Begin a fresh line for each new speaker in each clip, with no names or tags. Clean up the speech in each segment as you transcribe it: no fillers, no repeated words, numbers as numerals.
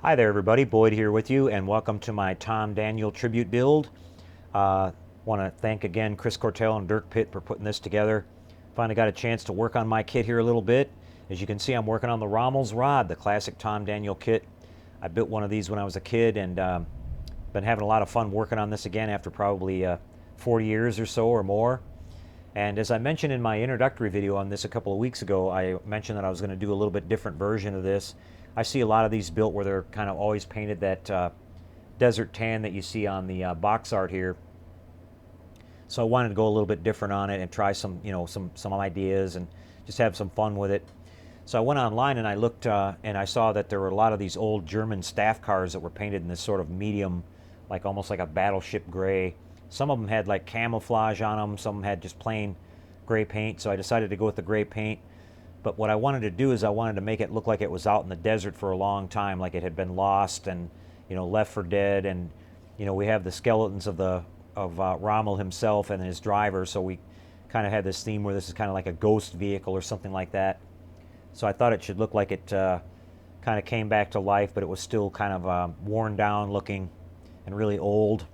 Hi there everybody, Boyd here with you, and welcome to my Tom Daniel tribute build. Want to thank again Chris Cortel and Dirk Pitt for putting this together. Finally got a chance to work on my kit here a little bit. As you can see, I'm working on the Rommels rod, the classic Tom Daniel kit. I built one of these when I was a kid, and been having a lot of fun working on this again after probably 40 years or so or more. And as I mentioned in my introductory video on this a couple of weeks ago, I mentioned that I was going to do a little bit different version of this. I see a lot of these built where they're kind of always painted that desert tan that you see on the box art here. So I wanted to go a little bit different on it and try some, some ideas and just have some fun with it. So I went online and I looked and I saw that there were a lot of these old German staff cars that were painted in this sort of medium, like almost like a battleship gray. Some of them had like camouflage on them, some of them had just plain gray paint, so I decided to go with the gray paint. But what I wanted to do is I wanted to make it look like it was out in the desert for a long time, like it had been lost and left for dead. And we have the skeletons of Rommel himself and his driver, so we kind of had this theme where this is kind of like a ghost vehicle or something like that. So I thought it should look like it kind of came back to life, but it was still kind of worn down looking and really old.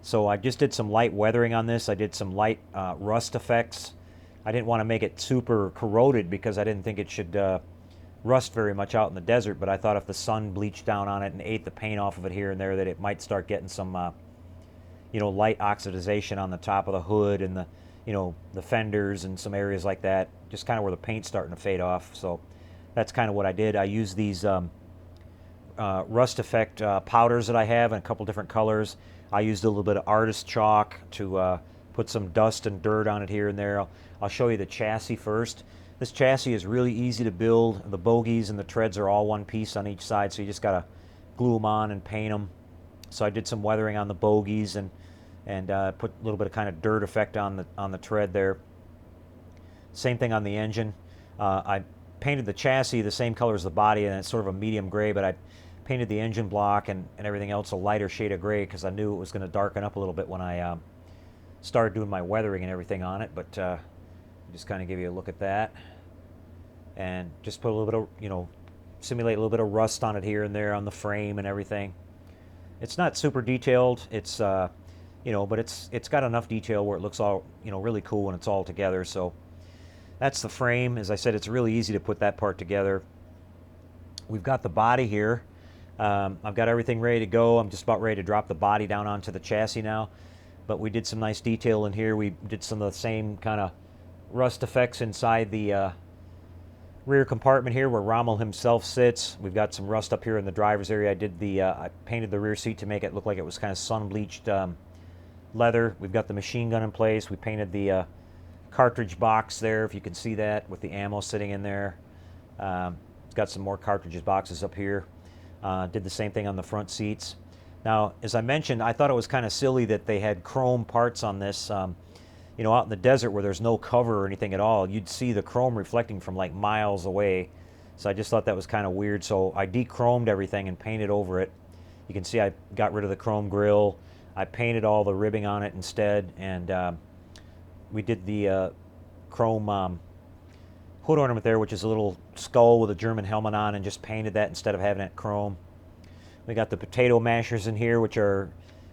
So I just did some light weathering on this. I did some light rust effects. I didn't want to make it super corroded because I didn't think it should rust very much out in the desert, but I thought if the sun bleached down on it and ate the paint off of it here and there, that it might start getting some light oxidization on the top of the hood and the fenders and some areas like that, just kind of where the paint's starting to fade off. So that's kind of what I did. I used these rust effect powders that I have in a couple different colors. I used a little bit of artist chalk to put some dust and dirt on it here and there. I'll show you the chassis first. This chassis is really easy to build. The bogies and the treads are all one piece on each side, so you just got to glue them on and paint them. So I did some weathering on the bogies and put a little bit of kind of dirt effect on the tread there. Same thing on the engine. I painted the chassis the same color as the body, and it's sort of a medium gray, but I painted the engine block and everything else a lighter shade of gray because I knew it was going to darken up a little bit when I started doing my weathering and everything on it. But just kind of give you a look at that, and just put a little bit of simulate a little bit of rust on it here and there on the frame and everything. It's not super detailed. It's but it's got enough detail where it looks all really cool when it's all together. So that's the frame. As I said, it's really easy to put that part together. We've got the body here. I've got everything ready to go. I'm just about ready to drop the body down onto the chassis now. But we did some nice detail in here. We did some of the same kind of rust effects inside the rear compartment here where Rommel himself sits. We've got some rust up here in the driver's area. I painted the rear seat to make it look like it was kind of sun-bleached leather. We've got the machine gun in place. We painted the cartridge box there, if you can see that, with the ammo sitting in there. It's got some more cartridge boxes up here. Did the same thing on the front seats. Now, as I mentioned, I thought it was kind of silly that they had chrome parts on this. Out in the desert where there's no cover or anything at all, you'd see the chrome reflecting from like miles away. So I just thought that was kind of weird. So I de-chromed everything and painted over it. You can see I got rid of the chrome grille. I painted all the ribbing on it instead, and we did the chrome hood ornament there, which is a little skull with a German helmet on, and just painted that instead of having it chrome. We got the potato mashers in here, which are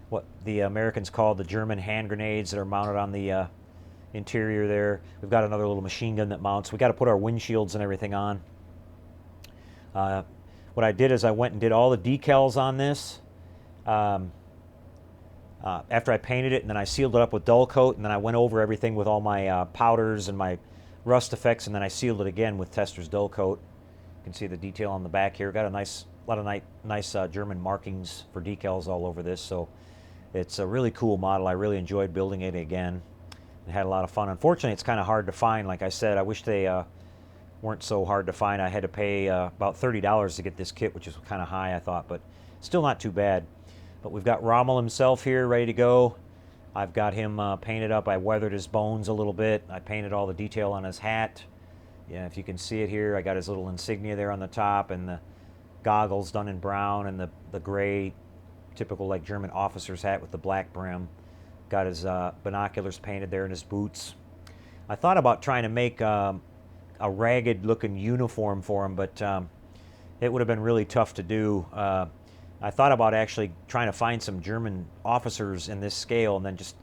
what the Americans call the German hand grenades that are mounted on the interior there. We've got another little machine gun that mounts. We got to put our windshields and everything on. What I did is I went and did all the decals on this after I painted it, and then I sealed it up with dull coat, and then I went over everything with all my powders and my rust effects, and then I sealed it again with Tester's dull coat. You can see the detail on the back here. Got a lot of nice German markings for decals all over this, so it's a really cool model. I really enjoyed building it again and had a lot of fun. Unfortunately, it's kind of hard to find. Like I said, I wish they weren't so hard to find. I had to pay about $30 to get this kit, which is kind of high, I thought, but still not too bad. But we've got Rommel himself here ready to go. I've got him painted up. I weathered his bones a little bit. I painted all the detail on his hat. Yeah, if you can see it here, I got his little insignia there on the top, and the goggles done in brown, and the gray, typical like German officer's hat with the black brim. Got his binoculars painted there and his boots. I thought about trying to make a ragged looking uniform for him, but it would have been really tough to do. I thought about actually trying to find some German officers in this scale, and then just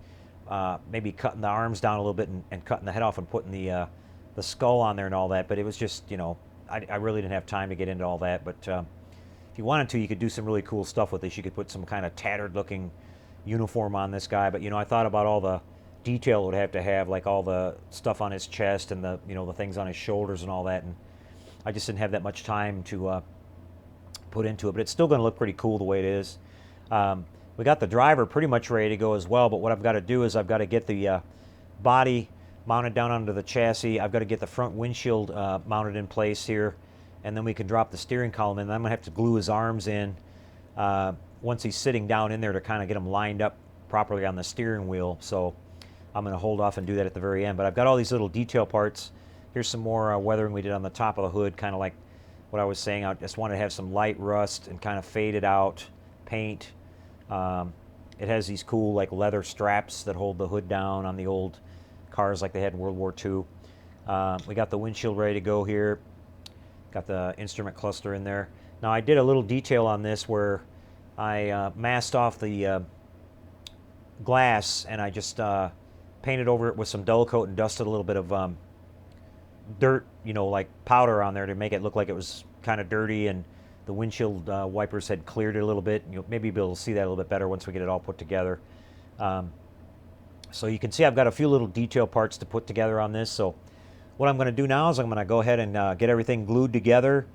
maybe cutting the arms down a little bit and cutting the head off and putting the skull on there and all that. But it was just, you know, I really didn't have time to get into all that. But if you wanted to, you could do some really cool stuff with this. You could put some kind of tattered looking uniform on this guy. But, you know, I thought about all the detail it would have to have, like all the stuff on his chest and the, you know, the things on his shoulders and all that. And I just didn't have that much time to put into it. But it's still going to look pretty cool the way it is. We got the driver pretty much ready to go as well. But what I've got to do is I've got to get the body mounted down onto the chassis. I've got to get the front windshield mounted in place here, and then we can drop the steering column in. I'm going to have to glue his arms in once he's sitting down in there to kind of get him lined up properly on the steering wheel. So I'm going to hold off and do that at the very end. But I've got all these little detail parts. Here's some more weathering we did on the top of the hood, kind of like what I was saying. I just wanted to have some light rust and kind of faded out paint. It has these cool like leather straps that hold the hood down on the old cars like they had in World War II. We got the windshield ready to go here. Got the instrument cluster in there. Now I did a little detail on this where I masked off the glass, and I just painted over it with some dull coat and dusted a little bit of dirt, you know, like powder on there to make it look like it was kind of dirty, and the windshield wipers had cleared it a little bit. You'll maybe be able to see that a little bit better once we get it all put together. So you can see I've got a few little detail parts to put together on this. So what I'm going to do now is I'm going to go ahead and get everything glued together,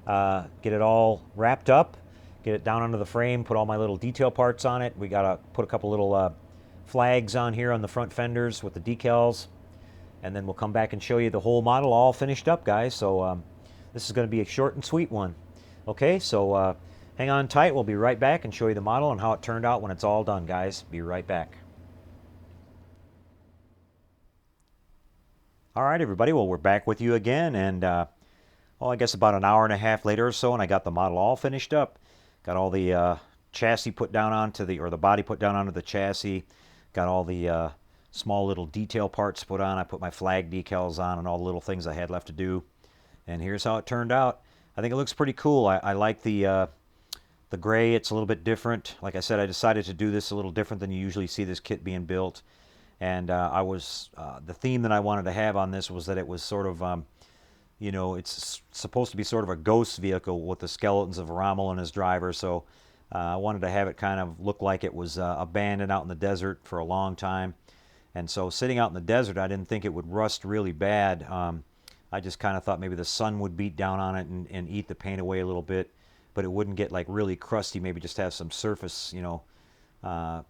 get it all wrapped up, get it down onto the frame, put all my little detail parts on it. We got to put a couple little flags on here on the front fenders with the decals, and then we'll come back and show you the whole model all finished up, guys. So this is going to be a short and sweet one. Okay, so hang on tight. We'll be right back and show you the model and how it turned out when it's all done, guys. Be right back. All right, everybody. Well, we're back with you again, and well, I guess about an hour and a half later or so, and I got the model all finished up. Got all the chassis put down onto the body put down onto the chassis. Got all the small little detail parts put on. I put my flag decals on and all the little things I had left to do. And here's how it turned out. I think it looks pretty cool. I like the gray. It's a little bit different. Like I said, I decided to do this a little different than you usually see this kit being built. And the theme that I wanted to have on this was that it was sort of, you know, it's supposed to be sort of a ghost vehicle with the skeletons of Rommel and his driver. So I wanted to have it kind of look like it was abandoned out in the desert for a long time. And so sitting out in the desert, I didn't think it would rust really bad. I just kind of thought maybe the sun would beat down on it and eat the paint away a little bit, but it wouldn't get like really crusty, maybe just have some surface, you know,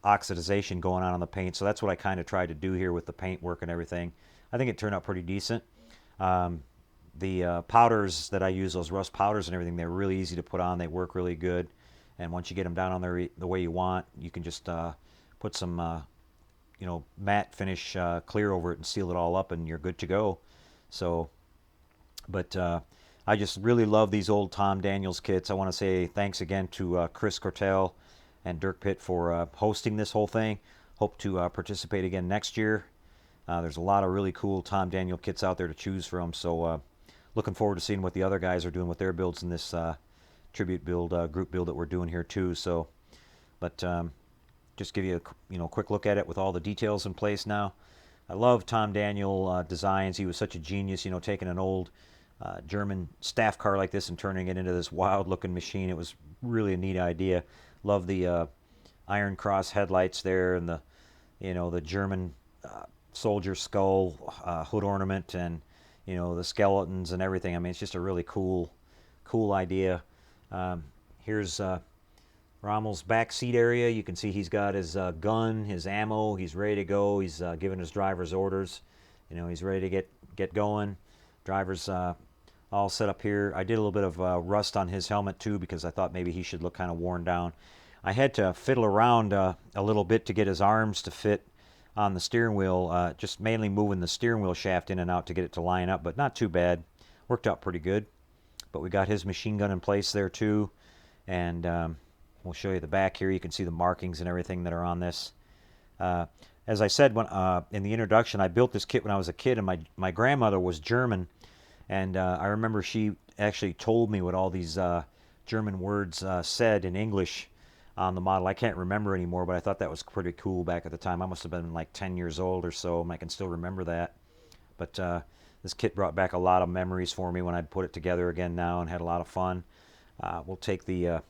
oxidization going on the paint. So that's what I kind of tried to do here with the paint work and everything. I think it turned out pretty decent. The powders that I use, those rust powders and everything, they're really easy to put on. They work really good. And once you get them down on there the way you want, you can just put some, you know, matte finish clear over it and seal it all up, and you're good to go. So, but I just really love these old Tom Daniels kits. I want to say thanks again to Chris Cortel and Dirk Pitt for hosting this whole thing. Hope to participate again next year. There's a lot of really cool Tom Daniel kits out there to choose from. So looking forward to seeing what the other guys are doing with their builds in this tribute build, group build that we're doing here too. So, but just give you a quick look at it with all the details in place now. I love Tom Daniel designs. He was such a genius, you know, taking an old German staff car like this and turning it into this wild-looking machine. It was really a neat idea. Love the Iron Cross headlights there, and the, you know, the German soldier skull hood ornament, and, you know, the skeletons and everything. I mean, it's just a really cool idea. Here's Rommels Backseat area. You can see he's got his gun, his ammo. He's ready to go. He's giving his driver's orders. You know, he's ready to get going. Driver's all set up here. I did a little bit of rust on his helmet too, because I thought maybe he should look kind of worn down. I had to fiddle around a little bit to get his arms to fit on the steering wheel, just mainly moving the steering wheel shaft in and out to get it to line up, but not too bad. Worked out pretty good. But we got his machine gun in place there too, and we'll show you the back here. You can see the markings and everything that are on this. As I said when in the introduction, I built this kit when I was a kid, and my grandmother was German, and I remember she actually told me what all these German words said in English on the model. I can't remember anymore, but I thought that was pretty cool back at the time. I must have been like 10 years old or so, and I can still remember that. But this kit brought back a lot of memories for me when I put it together again now, and had a lot of fun. We'll take the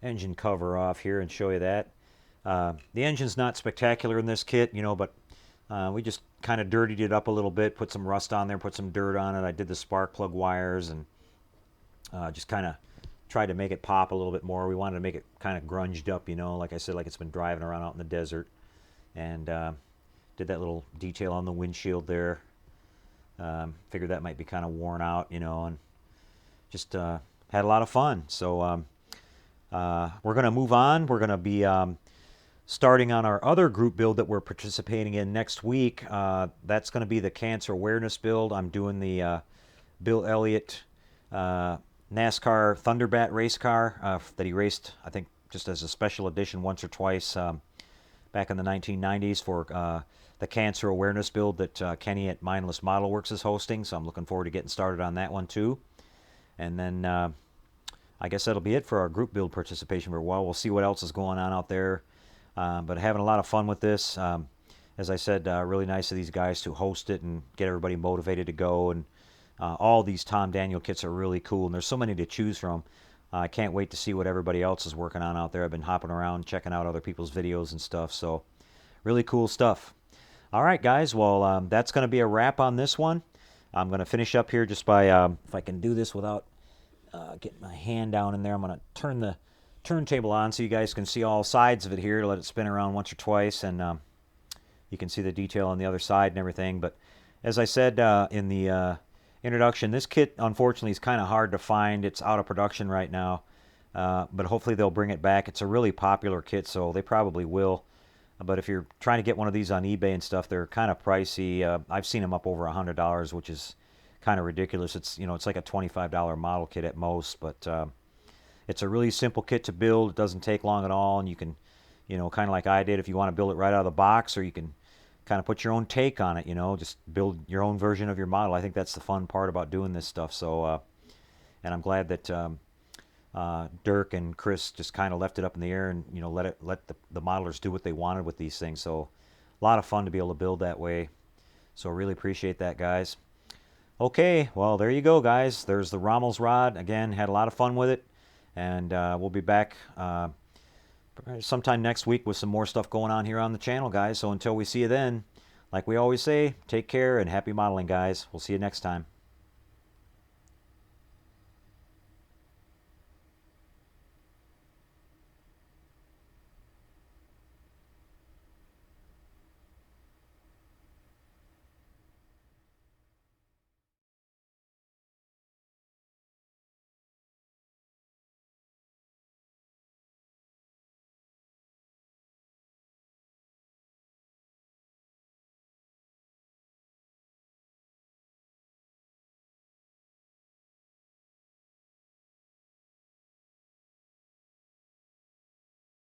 engine cover off here and show you that. The engine's not spectacular in this kit, you know, but we just kind of dirtied it up a little bit, put some rust on there, put some dirt on it. I did the spark plug wires and just kind of tried to make it pop a little bit more. We wanted to make it kind of grunged up, you know, like I said, like it's been driving around out in the desert. And did that little detail on the windshield there. Figured that might be kind of worn out, you know, and just had a lot of fun. So we're going to move on. We're going to be starting on our other group build that we're participating in next week. That's going to be the cancer awareness build. I'm doing the Bill Elliott NASCAR Thunderbat race car that he raced, I think, just as a special edition once or twice back in the 1990s for the cancer awareness build that Kenny at Mindless Model Works is hosting. So I'm looking forward to getting started on that one too. And then I guess that'll be it for our group build participation for a while. We'll see what else is going on out there. But having a lot of fun with this. As I said, really nice of these guys to host it and get everybody motivated to go. And all these Tom Daniel kits are really cool, and there's so many to choose from. I can't wait to see what everybody else is working on out there. I've been hopping around, checking out other people's videos and stuff, so really cool stuff. All right, guys, well, that's going to be a wrap on this one. I'm going to finish up here just by, if I can do this without getting my hand down in there, I'm going to turn the turntable on so you guys can see all sides of it here, let it spin around once or twice, and you can see the detail on the other side and everything. But as I said in the introduction, this kit unfortunately is kind of hard to find. It's out of production right now, but hopefully they'll bring it back. It's a really popular kit, so they probably will. But if you're trying to get one of these on eBay and stuff, they're kind of pricey. I've seen them up over $100, which is kind of ridiculous. It's, you know, it's like a $25 model kit at most, but it's a really simple kit to build. It doesn't take long at all, and you can, you know, kind of like I did, if you want to build it right out of the box, or you can kind of put your own take on it, you know, just build your own version of your model. I think that's the fun part about doing this stuff. So, and I'm glad that Dirk and Chris just kind of left it up in the air and, you know, let the modelers do what they wanted with these things. So a lot of fun to be able to build that way. So really appreciate that, guys. Okay, well, there you go, guys. There's the Rommels rod. Again, had a lot of fun with it. And we'll be back sometime next week with some more stuff going on here on the channel, guys. So until we see you then, like we always say, take care and happy modeling, guys. We'll see you next time.